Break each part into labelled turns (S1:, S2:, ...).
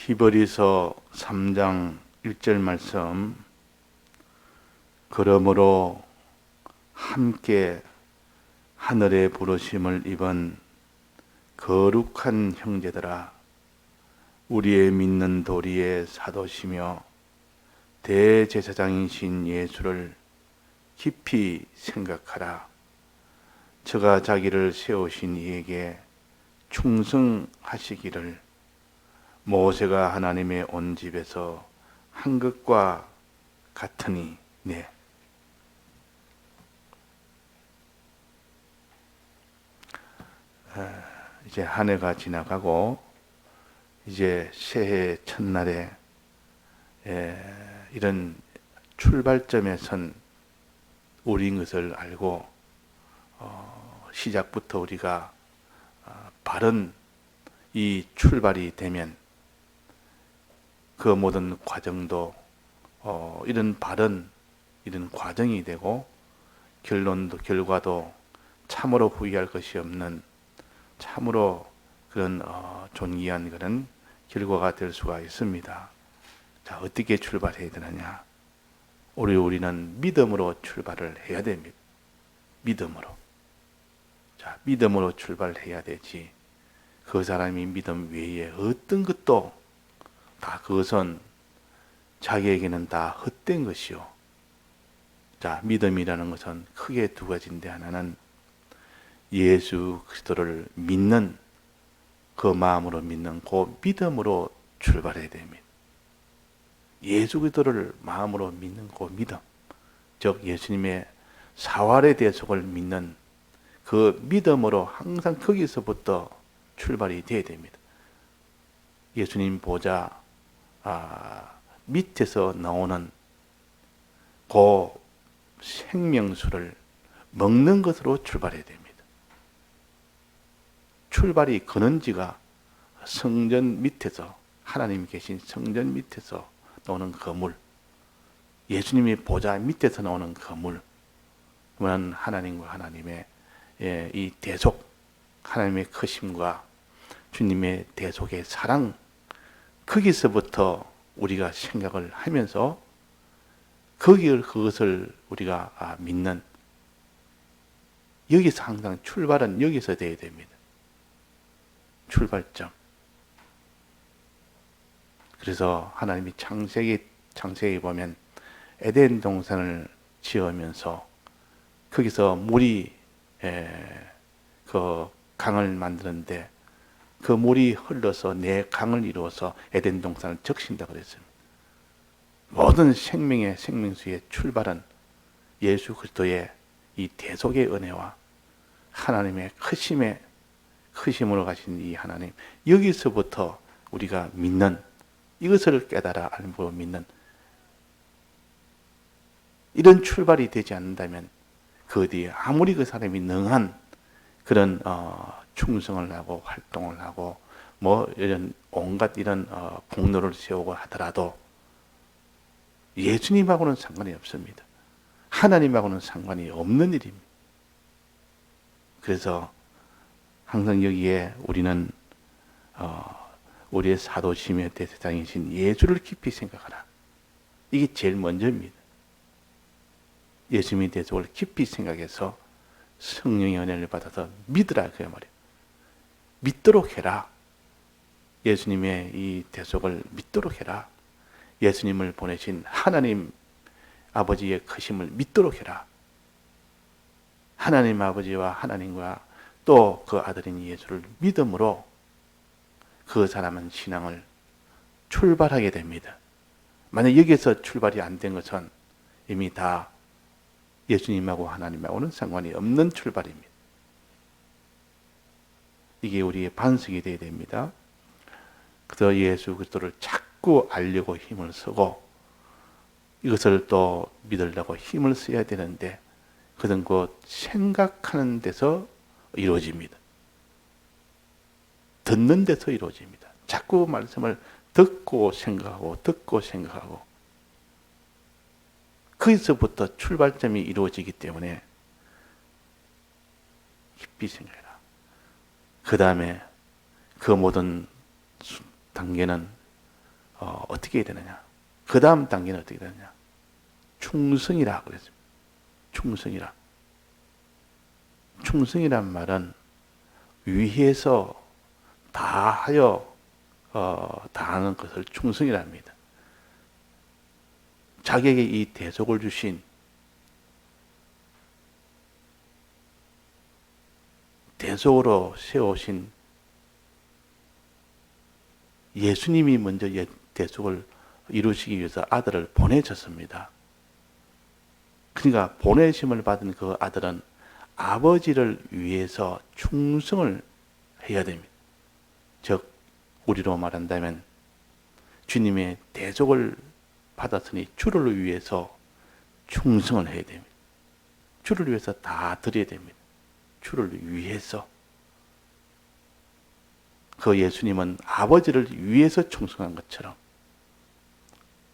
S1: 히브리서 3장 1절 말씀. 그러므로 함께 하늘의 부르심을 입은 거룩한 형제들아, 우리의 믿는 도리의 사도시며 대제사장이신 예수를 깊이 생각하라. 저가 자기를 세우신 이에게 충성하시기를 모세가 하나님의 온 집에서 한 것과 같으니. 네. 이제 한 해가 지나가고 이제 새해 첫날에 이런 출발점에 선 우리인 것을 알고 시작부터 우리가 바른 이 출발이 되면 그 모든 과정도 이런 바른 이런 과정이 되고 결과도 참으로 후회할 것이 없는 참으로 그런 존귀한 그런 결과가 될 수가 있습니다. 자, 어떻게 출발해야 되느냐? 우리는 믿음으로 출발을 해야 됩니다. 믿음으로. 자, 믿음으로 출발해야 되지. 그 사람이 믿음 외에 어떤 것도 다 그것은 자기에게는 다 헛된 것이요. 자, 믿음이라는 것은 크게 두 가지인데, 하나는 예수 그리스도를 믿는 그 마음으로 믿는 그 믿음으로 출발해야 됩니다. 예수 그리스도를 마음으로 믿는 그 믿음, 즉 예수님의 사활의 대속을 믿는 그 믿음으로 항상 거기서부터 출발이 되어야 됩니다. 예수님 보좌 밑에서 나오는 그 생명수를 먹는 것으로 출발해야 됩니다. 출발이 근원지가 성전 밑에서, 하나님이 계신 성전 밑에서 나오는 그 물, 예수님이 보좌 밑에서 나오는 그 물, 그러면 하나님과 하나님의 이 대속, 하나님의 크심과 주님의 대속의 사랑, 거기서부터 우리가 생각을 하면서 그것을 우리가 믿는, 여기서 항상 출발은 여기서 돼야 됩니다. 출발점. 그래서 하나님이 창세기 보면 에덴 동산을 지으면서 거기서 물이 그 강을 만드는데 그 물이 흘러서 네 강을 이루어서 에덴 동산을 적신다 그랬습니다. 모든 생명의 생명수의 출발은 예수 그리스도의 이 대속의 은혜와 하나님의 크심으로 가신 이 하나님, 여기서부터 우리가 믿는, 이것을 깨달아 알고 믿는 이런 출발이 되지 않는다면 그 뒤에 아무리 그 사람이 능한 그런 충성을 하고 활동을 하고 뭐 이런 온갖 이런 공로를 세우고 하더라도 예수님하고는 상관이 없습니다. 하나님하고는 상관이 없는 일입니다. 그래서 항상 여기에 우리는 우리의 사도시며 대제사장이신 예수를 깊이 생각하라. 이게 제일 먼저입니다. 예수님의 대속을 깊이 생각해서 성령의 은혜를 받아서 믿으라, 그 말이에요. 믿도록 해라. 예수님의 이 대속을 믿도록 해라. 예수님을 보내신 하나님 아버지의 크심을 믿도록 해라. 하나님 아버지와 하나님과 또 그 아들인 예수를 믿음으로 그 사람은 신앙을 출발하게 됩니다. 만약 여기서 출발이 안 된 것은 이미 다 예수님하고 하나님하고는 상관이 없는 출발입니다. 이게 우리의 반석이 되어야 됩니다. 그래서 예수 그리스도를 자꾸 알려고 힘을 쓰고 이것을 또 믿으려고 힘을 써야 되는데 그것은 곧 생각하는 데서 이루어집니다. 듣는 데서 이루어집니다. 자꾸 말씀을 듣고 생각하고 거기서부터 출발점이 이루어지기 때문에 깊이 생각해라. 그 다음에 그 모든 단계는 어떻게 해야 되느냐? 그 다음 단계는 어떻게 되느냐? 충성이라 그랬습니다. 충성이라. 충성이란 말은 위에서 다하여 다하는 것을 충성이라 합니다. 자기에게 이 대속을 주신 대속으로 세우신 예수님이 먼저 대속을 이루시기 위해서 아들을 보내셨습니다. 그러니까 보내심을 받은 그 아들은 아버지를 위해서 충성을 해야 됩니다. 즉 우리로 말한다면 주님의 대속을 받았으니 주를 위해서 충성을 해야 됩니다. 주를 위해서 다 드려야 됩니다. 주를 위해서. 그 예수님은 아버지를 위해서 충성한 것처럼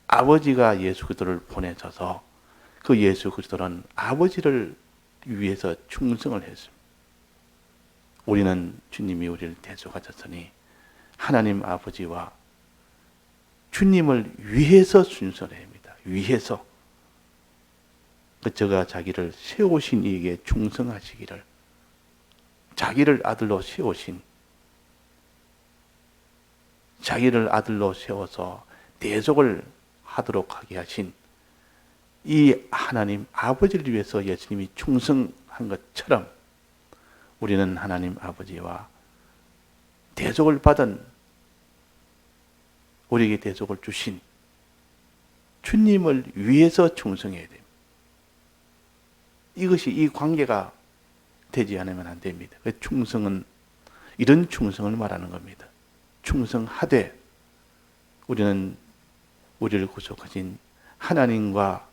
S1: 아버지가 예수 그리스도를 보내셔서 그 예수 그리스도는 아버지를 위해서 충성을 했습니다. 우리는 주님이 우리를 대속하셨으니 하나님 아버지와 주님을 위해서 순서를 합니다. 위해서. 저가 자기를 세우신 이에게 충성하시기를, 자기를 아들로 세우신, 자기를 아들로 세워서 대속을 하도록 하게 하신 이 하나님 아버지를 위해서 예수님이 충성한 것처럼 우리는 하나님 아버지와 대속을 받은, 우리에게 대속을 주신 주님을 위해서 충성해야 됩니다. 이것이, 이 관계가 되지 않으면 안 됩니다. 충성은 이런 충성을 말하는 겁니다. 충성하되 우리는 우리를 구속하신 하나님과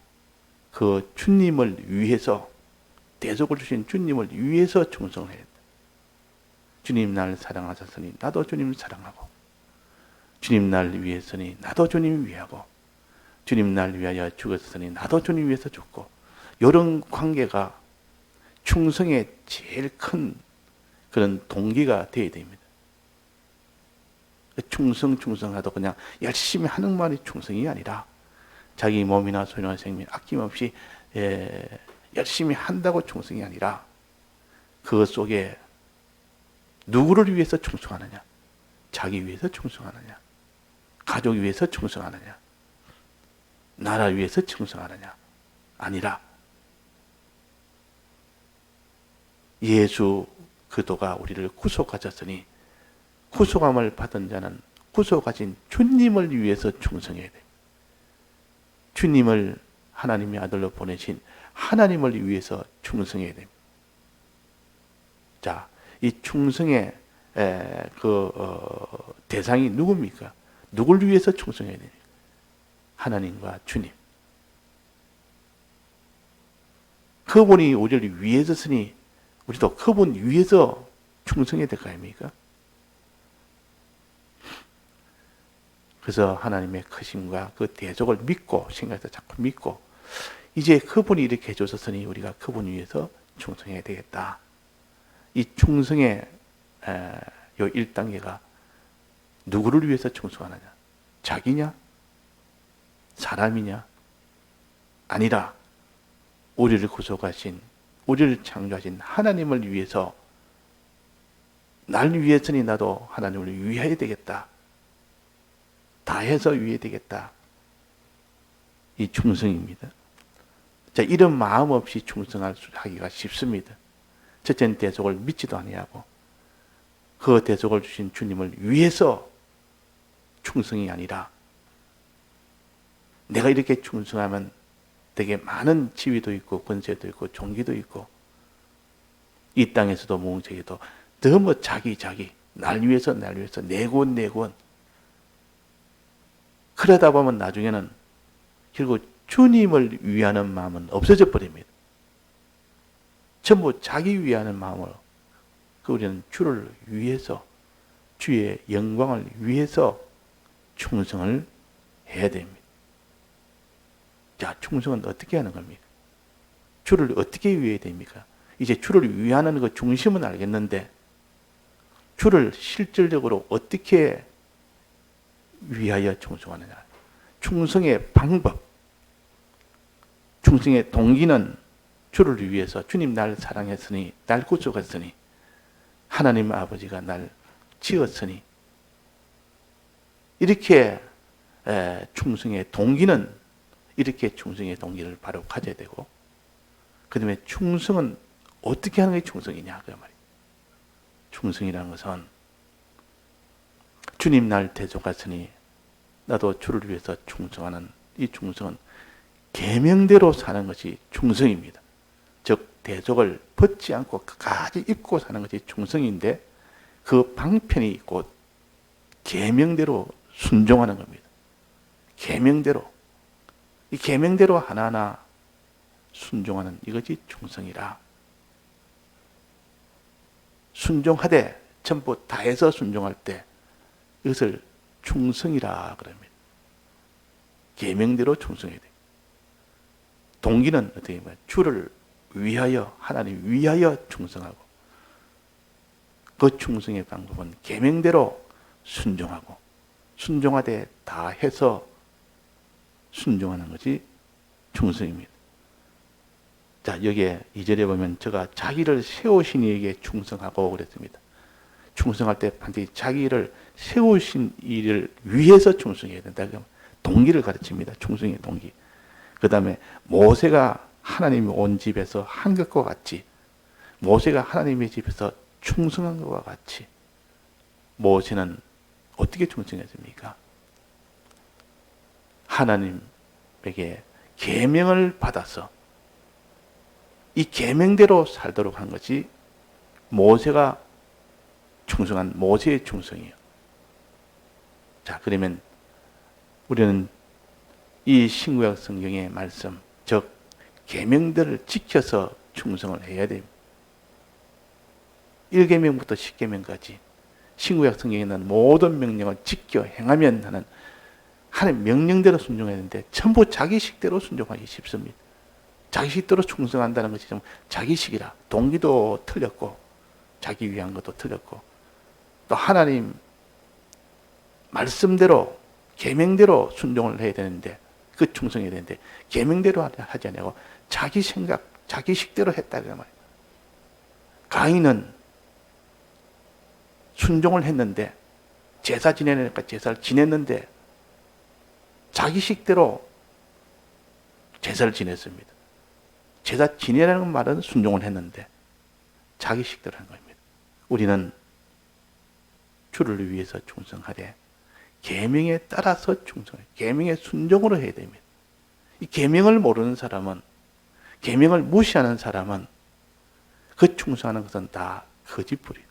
S1: 그 주님을 위해서, 대속을 주신 주님을 위해서 충성을 해야 된다. 주님 나를 사랑하셨으니 나도 주님을 사랑하고, 주님 나를 위해서니 나도 주님을 위하고, 주님 나를 위하여 죽었으니 나도 주님 위해서 죽고, 이런 관계가 충성의 제일 큰 그런 동기가 되어야 됩니다. 충성하도 그냥 열심히 하는 말이 충성이 아니라 자기 몸이나 소유나 생명 아낌없이 열심히 한다고 충성이 아니라 그 속에 누구를 위해서 충성하느냐? 자기 위해서 충성하느냐? 가족 위해서 충성하느냐? 나라 위해서 충성하느냐? 아니라 예수 그리스도가 우리를 구속하셨으니 구속함을 받은 자는 구속하신 주님을 위해서 충성해야 돼. 주님을 하나님의 아들로 보내신 하나님을 위해서 충성해야 됩니다. 자, 이 충성의 대상이 누굽니까? 누굴 위해서 충성해야 됩니까? 하나님과 주님. 그분이 우리를 위해서 쓰니 우리도 그분 위해서 충성해야 될 거 아닙니까? 그래서 하나님의 크심과 그 대적을 믿고, 생각해서 자꾸 믿고, 이제 그분이 이렇게 해주셨으니 우리가 그분 위해서 충성해야 되겠다. 이 충성의 요 1단계가 누구를 위해서 충성하느냐? 자기냐? 사람이냐? 아니라 우리를 구속하신, 우리를 창조하신 하나님을 위해서, 날 위해서니 나도 하나님을 위해야 되겠다. 다 해서 위해야 되겠다. 이 충성입니다. 자, 이런 마음 없이 충성하기가 쉽습니다. 첫째는 대속을 믿지도 아니하고 그 대속을 주신 주님을 위해서 충성이 아니라 내가 이렇게 충성하면 되게 많은 지위도 있고 권세도 있고 종기도 있고 이 땅에서도 무궁책에도 너무 자기 날 위해서 내군 그러다 보면 나중에는 결국 주님을 위하는 마음은 없어져 버립니다. 전부 자기 위하는 마음으로 우리는 주를 위해서, 주의 영광을 위해서 충성을 해야 됩니다. 자, 충성은 어떻게 하는 겁니까? 주를 어떻게 위해야 됩니까? 이제 주를 위하는 그 중심은 알겠는데 주를 실질적으로 어떻게 위하여 충성하느냐. 충성의 방법, 충성의 동기는 주를 위해서 주님 날 사랑했으니, 날 구속했으니, 하나님 아버지가 날 지었으니, 이렇게 충성의 동기는 이렇게 충성의 동기를 바로 가져야 되고, 그 다음에 충성은 어떻게 하는 게 충성이냐 그 말이에요. 충성이라는 것은 주님 날 대적하시니 나도 주를 위해서 충성하는 이 충성은 계명대로 사는 것이 충성입니다. 즉 대적을 벗지 않고 끝까지 입고 사는 것이 충성인데, 그 방편이 있고 계명대로 순종하는 겁니다. 계명대로, 이 계명대로 하나하나 순종하는 이것이 충성이라. 순종하되 전부 다해서 순종할 때 이것을 충성이라 그럽니다. 계명대로 충성해야 돼요. 동기는 어떻게 보면 주를 위하여, 하나님 위하여 충성하고, 그 충성의 방법은 계명대로 순종하고, 순종하되 다해서 순종하는 것이 충성입니다. 자, 여기에 2절에 보면 저가 자기를 세우신 이에게 충성하고 그랬습니다. 충성할 때 반드시 자기를 세우신 이를 위해서 충성해야 된다. 동기를 가르칩니다. 충성의 동기. 그 다음에 모세가 하나님이 온 집에서 한 것과 같이, 모세가 하나님의 집에서 충성한 것과 같이, 모세는 어떻게 충성했습니까? 하나님에게 계명을 받아서 이 계명대로 살도록 한 것이 모세가 충성한 모세의 충성이에요. 자, 그러면 우리는 이 신구약 성경의 말씀, 즉 계명들을 지켜서 충성을 해야 됩니다. 1계명부터 10계명까지 신구약 성경에 있는 모든 명령을 지켜 행하면 하는 하나님 명령대로 순종해야 되는데, 전부 자기식대로 순종하기 쉽습니다. 자기식대로 충성한다는 것이 좀 자기식이라, 동기도 틀렸고 자기 위한 것도 틀렸고, 또 하나님 말씀대로 계명대로 순종을 해야 되는데, 그 충성해야 되는데 계명대로 하지 않고 자기 생각, 자기식대로 했다 그 말이에요. 가인은 순종을 했는데, 제사 지내니까 제사를 지냈는데 자기식대로 제사를 지냈습니다. 제사 지내라는 말은 순종을 했는데 자기식대로 한 겁니다. 우리는 주를 위해서 충성하되 계명에 따라서 충성해, 계명에 순종으로 해야 됩니다. 이 계명을 모르는 사람은, 계명을 무시하는 사람은 그 충성하는 것은 다 거짓불이에요.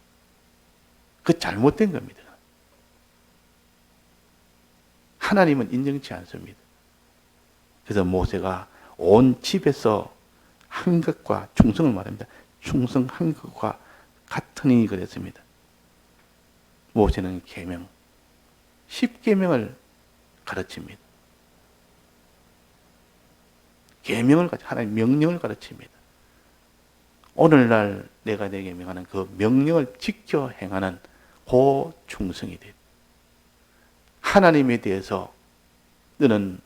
S1: 그 잘못된 겁니다. 하나님은 인정치 않습니다. 그래서 모세가 온 집에서 한 것과 충성을 말합니다. 충성한 것과 같으니 그랬습니다. 모세는 계명, 10계명을 가르칩니다. 계명을 가르쳐, 하나님 명령을 가르칩니다. 오늘날 내가 내게 명하는 그 명령을 지켜 행하는 그 충성이 돼. 하나님에 대해서 너는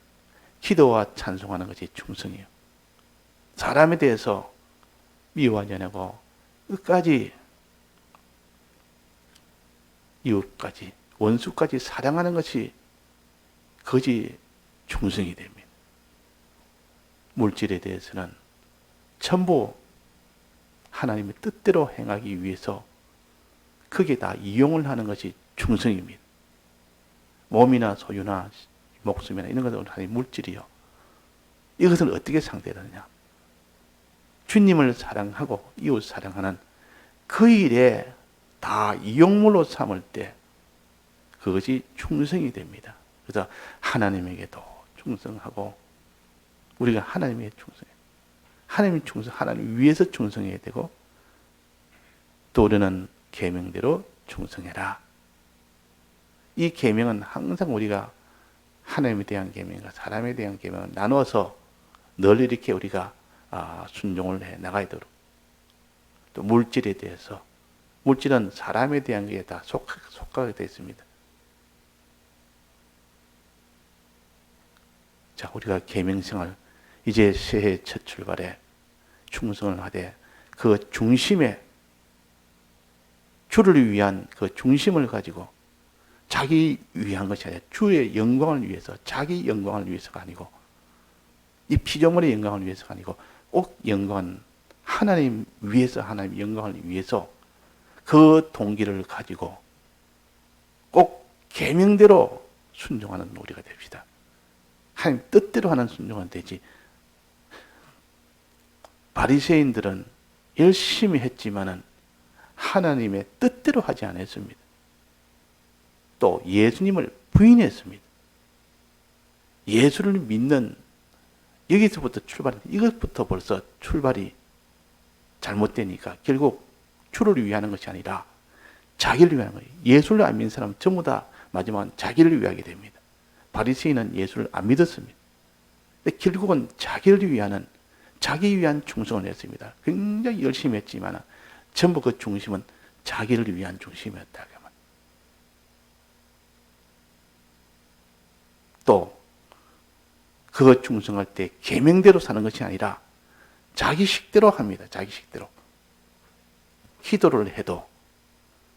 S1: 기도와 찬송하는 것이 충성이에요. 사람에 대해서 미워하지 않고 끝까지, 이웃까지, 원수까지 사랑하는 것이 그것이 충성이 됩니다. 물질에 대해서는 전부 하나님의 뜻대로 행하기 위해서 그게 다 이용을 하는 것이 충성입니다. 몸이나 소유나 목숨이나 이런 것은 하나님 물질이요. 이것을 어떻게 상대하느냐? 주님을 사랑하고 이웃 사랑하는 그 일에 다 이용물로 삼을 때 그것이 충성이 됩니다. 그래서 하나님에게도 충성하고, 우리가 하나님에게 충성해요. 하나님 충성, 하나님 위해서 충성해야 되고, 또 우리는 계명대로 충성해라. 이 계명은 항상 우리가 하나님에 대한 계명과 사람에 대한 계명을 나눠서 늘 이렇게 우리가 순종을 해 나가야 되도록. 또 물질에 대해서, 물질은 사람에 대한 게 다 속하게 되어 있습니다. 자, 우리가 계명생활 이제 새해 첫 출발에 충성을 하되 그 중심에 주를 위한 그 중심을 가지고 자기 위한 것이 아니라 주의 영광을 위해서, 자기 영광을 위해서가 아니고 이 피조물의 영광을 위해서가 아니고 꼭 영광은 하나님 위해서, 하나님 영광을 위해서 그 동기를 가지고 꼭 계명대로 순종하는 우리가 됩시다. 하나님 뜻대로 하는 순종은 되지. 바리새인들은 열심히 했지만은 하나님의 뜻대로 하지 않았습니다. 또 예수님을 부인했습니다. 예수를 믿는 여기서부터 출발했는데 이것부터 벌써 출발이 잘못되니까 결국 주를 위하는 것이 아니라 자기를 위하는 거예요. 예수를 안 믿는 사람은 전부 다 마지막은 자기를 위하게 됩니다. 바리새인은 예수를 안 믿었습니다. 근데 결국은 자기를 위하는, 자기 위한 충성을 했습니다. 굉장히 열심히 했지만 전부 그 중심은 자기를 위한 중심이었다. 또 그 충성할 때 계명대로 사는 것이 아니라 자기 식대로 합니다. 자기 식대로. 기도를 해도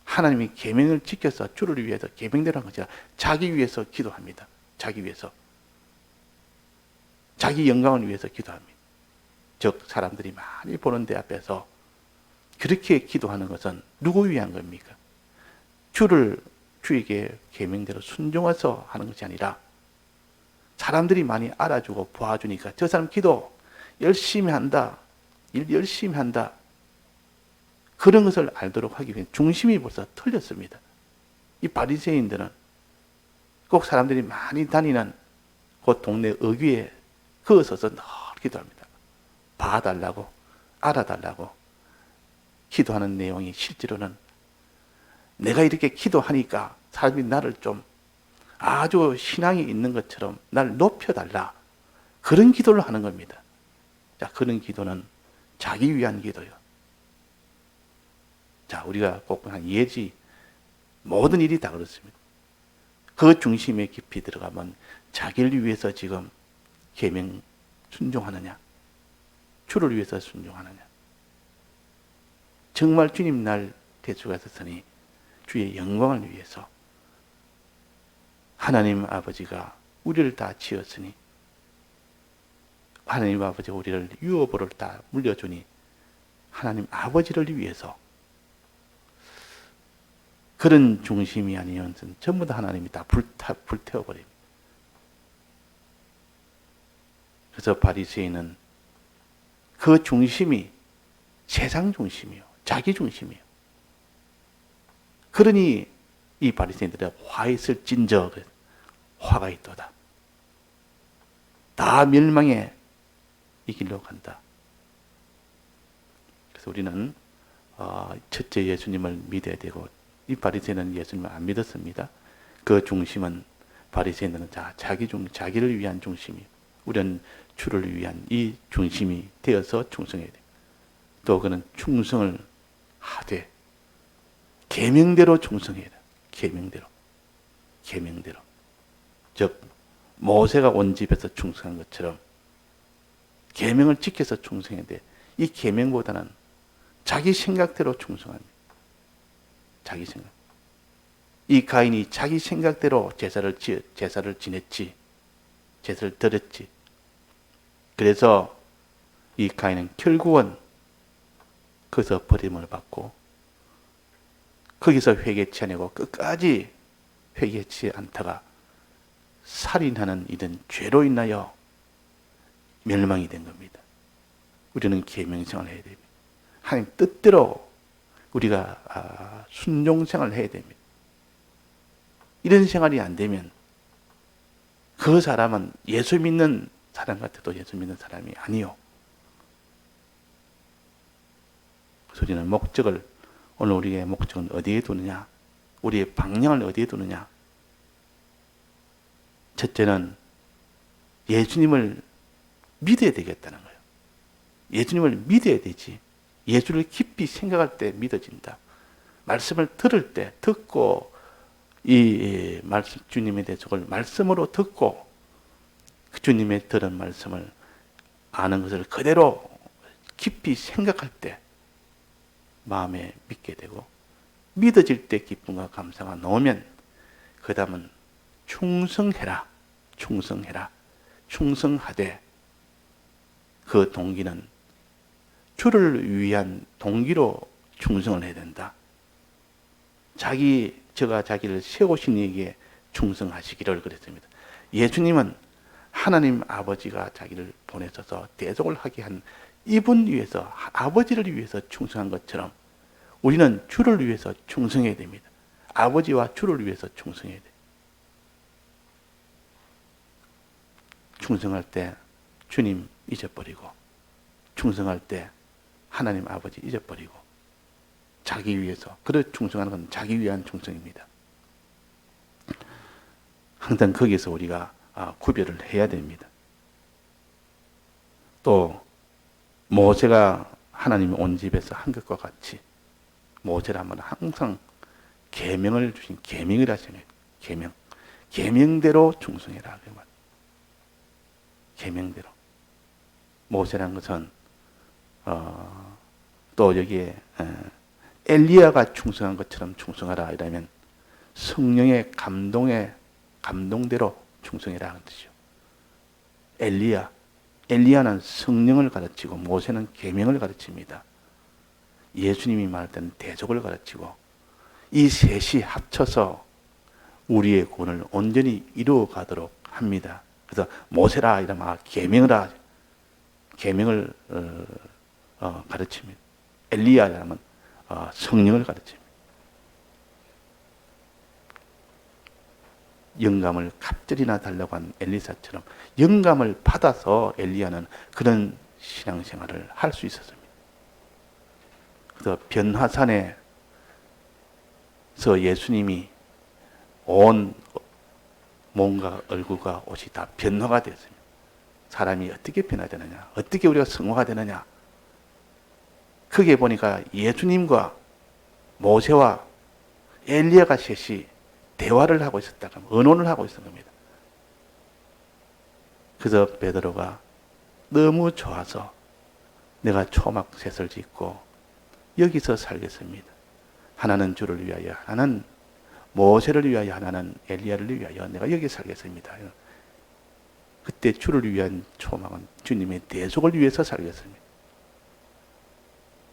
S1: 하나님이 계명을 지켜서 주를 위해서 계명대로 한 것이 아니라 자기 위해서 기도합니다. 자기 위해서. 자기 영광을 위해서 기도합니다. 즉 사람들이 많이 보는 데 앞에서 그렇게 기도하는 것은 누구 위한 겁니까? 주에게 계명대로 순종해서 하는 것이 아니라 사람들이 많이 알아주고 보아주니까 저 사람 기도 열심히 한다, 일 열심히 한다, 그런 것을 알도록 하기 위해 중심이 벌써 틀렸습니다. 이 바리새인들은 꼭 사람들이 많이 다니는 그 동네 어귀에 거서서 늘 기도합니다. 봐달라고, 알아달라고 기도하는 내용이 실제로는 내가 이렇게 기도하니까 사람이 나를 좀 아주 신앙이 있는 것처럼 날 높여달라, 그런 기도를 하는 겁니다. 자, 그런 기도는 자기 위한 기도요. 자, 우리가 꼭 한 예지, 모든 일이 다 그렇습니다. 그 중심에 깊이 들어가면 자기를 위해서 지금 계명 순종하느냐, 주를 위해서 순종하느냐, 정말 주님 날 대속하셨으니 주의 영광을 위해서 하나님 아버지가 우리를 다 지었으니, 하나님 아버지가 우리를 유업으로 다 물려주니 하나님 아버지를 위해서, 그런 중심이 아니면 전부 다 하나님이 다 불태워버립니다. 그래서 바리새인은 그 중심이 세상 중심이요, 자기 중심이요. 그러니 이 바리새인들의 화 있을 진저, 화가 있도다. 다 멸망에 이 길로 간다. 그래서 우리는 첫째 예수님을 믿어야 되고, 이 바리새인은 예수님을 안 믿었습니다. 그 중심은 바리새인들은 자기를 위한 중심이에요. 우리는 주를 위한 이 중심이 되어서 충성해야 돼요. 또 그는 충성을 하되 계명대로 충성해야 돼요. 계명대로. 즉 모세가 온 집에서 충성한 것처럼 계명을 지켜서 충성해야 돼. 이 계명보다는 자기 생각대로 충성합니다. 자기 생각. 이 가인이 자기 생각대로 제사를 지냈지, 제사를 드렸지. 그래서 이 가인은 결국은 거기서 버림을 받고 거기서 회개치 않고 끝까지 회개치 않다가 살인하는 이런 죄로 인하여 멸망이 된 겁니다. 우리는 계명생활을 해야 됩니다. 하나님 뜻대로 우리가 순종생활을 해야 됩니다. 이런 생활이 안 되면 그 사람은 예수 믿는 사람 같아도 예수 믿는 사람이 아니요. 그래서 우리는 오늘 우리의 목적은 어디에 두느냐, 우리의 방향을 어디에 두느냐. 첫째는 예수님을 믿어야 되겠다는 거예요. 예수님을 믿어야 되지. 예수를 깊이 생각할 때 믿어진다. 말씀을 들을 때, 듣고 이 말씀, 주님의 대속을 말씀으로 듣고 주님의 들은 말씀을 아는 것을 그대로 깊이 생각할 때 마음에 믿게 되고, 믿어질 때 기쁨과 감사가 나오면 그 다음은 충성해라, 충성해라, 충성하되, 그 동기는 주를 위한 동기로 충성을 해야 된다. 저가 자기를 세우신 이에게 충성하시기를 그랬습니다. 예수님은 하나님 아버지가 자기를 보내셔서 대속을 하게 한 이분 위해서, 아버지를 위해서 충성한 것처럼 우리는 주를 위해서 충성해야 됩니다. 아버지와 주를 위해서 충성해야 돼요. 충성할 때 주님 잊어버리고, 충성할 때 하나님 아버지 잊어버리고, 자기 위해서, 그래 충성하는 건 자기 위한 충성입니다. 항상 거기서 우리가 구별을 해야 됩니다. 또 모세가 하나님이 온 집에서 한 것과 같이 모세라면 항상 계명을 주신, 계명을 하시는 계명, 계명대로 충성해라 그 말. 계명대로. 모세란 것은 또 여기에 엘리야가 충성한 것처럼 충성하라 이라면 성령의 감동대로 충성해라 하는 뜻이죠. 엘리야는 성령을 가르치고 모세는 계명을 가르칩니다. 예수님이 말할 때는 대속을 가르치고, 이 셋이 합쳐서 우리의 구원을 온전히 이루어 가도록 합니다. 그래서 모세라 이러면 계명을 가르칩니다. 엘리야라면 성령을 가르칩니다. 영감을 갑절이나 달라고 한 엘리사처럼 영감을 받아서 엘리야는 그런 신앙생활을 할 수 있었습니다. 그래서 변화산에서 예수님이 온 몸과 얼굴과 옷이 다 변화가 됐습니다. 사람이 어떻게 변화되느냐, 어떻게 우리가 성화가 되느냐, 크게 보니까 예수님과 모세와 엘리야가 셋이 대화를 하고 있었다, 언론을 하고 있었던 겁니다. 그래서 베드로가 너무 좋아서 내가 초막셋을 짓고 여기서 살겠습니다. 하나는 주를 위하여, 하나는 모세를 위하여, 하나는 엘리야를 위하여 내가 여기 살겠습니다. 그때 주를 위한 초막은 주님의 대속을 위해서 살겠습니다.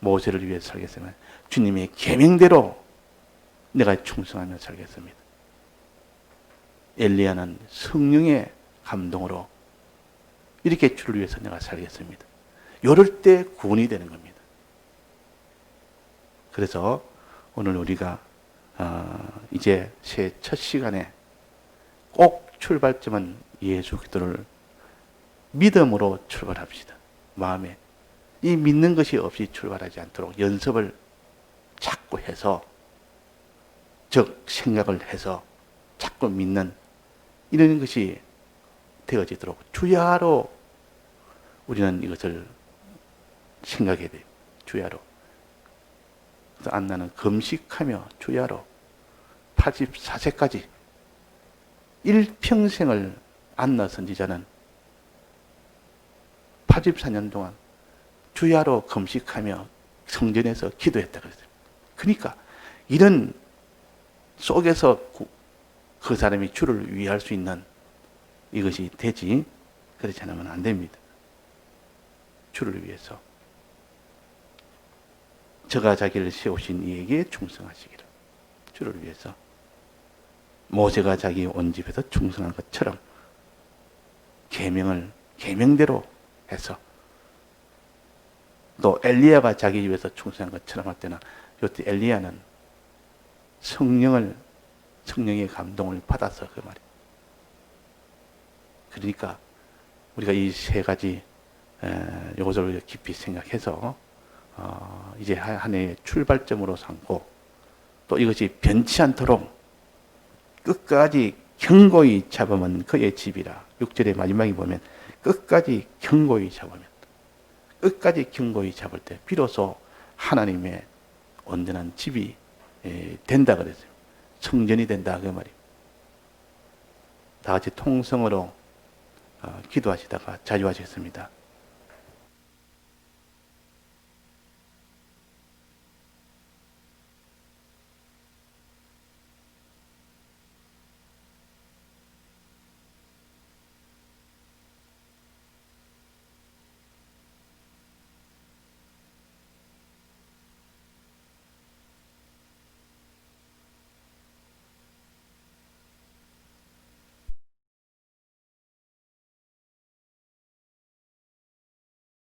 S1: 모세를 위해서 살겠습니다. 주님의 계명대로 내가 충성하며 살겠습니다. 엘리야는 성령의 감동으로 이렇게 주를 위해서 내가 살겠습니다. 이럴 때 구원이 되는 겁니다. 그래서 오늘 우리가 이제 새 첫 시간에 꼭 출발점은 예수 그리스도를 믿음으로 출발합시다. 마음에 이 믿는 것이 없이 출발하지 않도록 연습을 자꾸 해서, 즉 생각을 해서 자꾸 믿는 이런 것이 되어지도록 주야로 우리는 이것을 생각해야 돼요. 주야로. 그래서 안나는 금식하며 주야로 84세까지 일평생을 안나 선지자는 84년 동안 주야로 금식하며 성전에서 기도했다 그랬어요. 그러니까 이런 속에서 그 사람이 주를 위할 수 있는 이것이 되지, 그렇지 않으면 안 됩니다. 주를 위해서 저가 자기를 세우신 이에게 충성하시기를. 주를 위해서 모세가 자기 온 집에서 충성한 것처럼 계명대로 해서, 또 엘리야가 자기 집에서 충성한 것처럼 할 때는 이때 엘리야는 성령의 감동을 받아서 그 말이에요. 그러니까 우리가 이 세 가지 요것을 깊이 생각해서 이제 한 해의 출발점으로 삼고, 또 이것이 변치 않도록 끝까지 견고히 잡으면 그의 집이라. 6절의 마지막에 보면 끝까지 견고히 잡으면, 끝까지 견고히 잡을 때 비로소 하나님의 온전한 집이 된다 그랬어요. 성전이 된다 그 말이에요. 다 같이 통성으로 기도하시다가 자유하셨습니다.